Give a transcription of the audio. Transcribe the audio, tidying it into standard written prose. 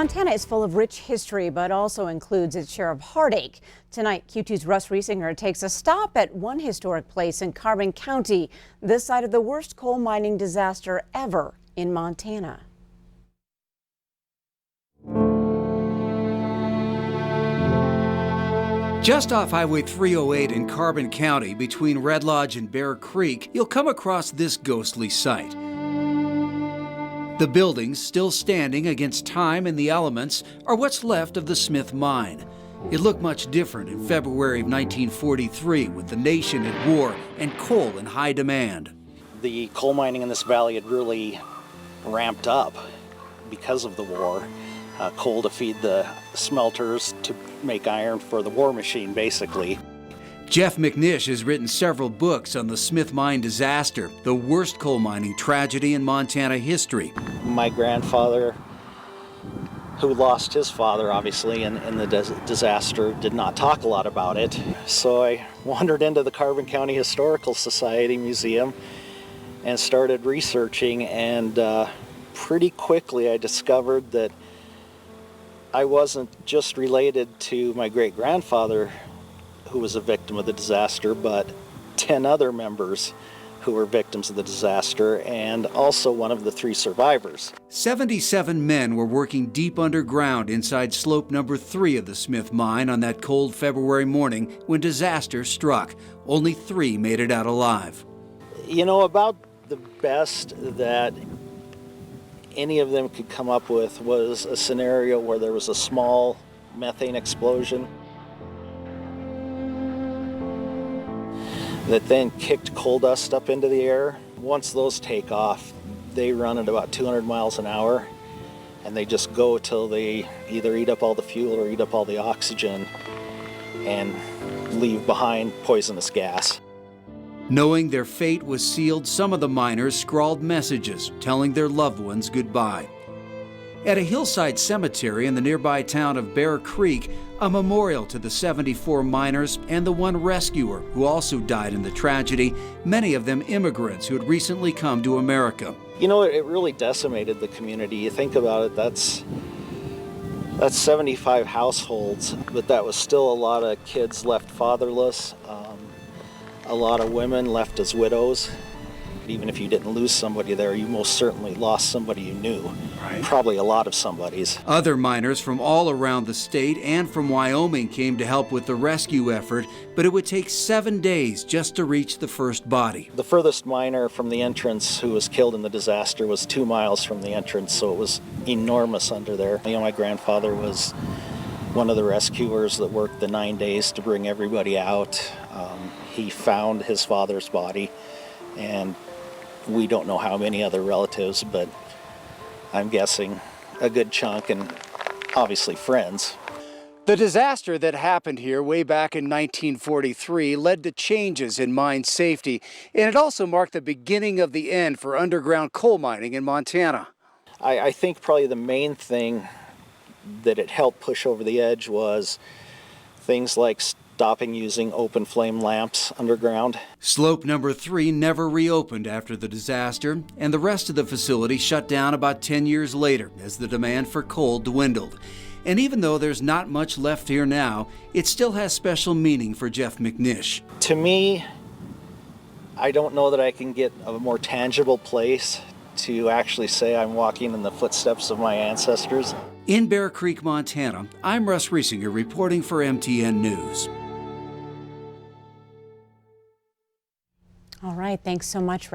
Montana is full of rich history, but also includes its share of heartache. Tonight, Q2's Russ Riesinger takes a stop at one historic place in Carbon County, this side of the worst coal mining disaster ever in Montana. Just off Highway 308 in Carbon County, between Red Lodge and Bear Creek, you'll come across this ghostly site. The buildings, still standing against time and the elements, are what's left of the Smith Mine. It looked much different in February of 1943, with the nation at war and coal in high demand. The coal mining in this valley had really ramped up because of the war. Coal to feed the smelters to make iron for the war machine, basically. Jeff McNish has written several books on the Smith Mine disaster, the worst coal mining tragedy in Montana history. My grandfather, who lost his father, obviously, in the disaster, did not talk a lot about it. So I wandered into the Carbon County Historical Society Museum and started researching, and pretty quickly I discovered that I wasn't just related to my great-grandfather, who was a victim of the disaster, but 10 other members who were victims of the disaster, and also one of the 3 survivors. 77 men were working deep underground inside slope number 3 of the Smith Mine on that cold February morning when disaster struck. Only 3 made it out alive. You know, about the best that any of them could come up with was a scenario where there was a small methane explosion that then kicked coal dust up into the air. Once those take off, they run at about 200 miles an hour, and they just go till they either eat up all the fuel or eat up all the oxygen and leave behind poisonous gas. Knowing their fate was sealed, some of the miners scrawled messages telling their loved ones goodbye. At a hillside cemetery in the nearby town of Bear Creek, a memorial to the 74 miners and the one rescuer who also died in the tragedy, many of them immigrants who had recently come to America. You know, it really decimated the community. You think about it, that's 75 households, but that was still a lot of kids left fatherless, a lot of women left as widows. Even if you didn't lose somebody there, you most certainly lost somebody you knew. Right. Probably a lot of somebody's. Other miners from all around the state and from Wyoming came to help with the rescue effort, but it would take 7 days just to reach the first body. The furthest miner from the entrance who was killed in the disaster was 2 miles from the entrance, so it was enormous under there. You know, my grandfather was one of the rescuers that worked the 9 days to bring everybody out. He found his father's body, and we don't know how many other relatives, but I'm guessing a good chunk, and obviously friends. The disaster that happened here way back in 1943 led to changes in mine safety, and it also marked the beginning of the end for underground coal mining in Montana. I think probably the main thing that it helped push over the edge was things like stopping using open flame lamps underground. Slope number 3 never reopened after the disaster, and the rest of the facility shut down about 10 years later as the demand for coal dwindled. And even though there's not much left here now, it still has special meaning for Jeff McNish. To me, I don't know that I can get a more tangible place to actually say I'm walking in the footsteps of my ancestors. In Bear Creek, Montana, I'm Russ Riesinger reporting for MTN News. All right, thanks so much, Russ.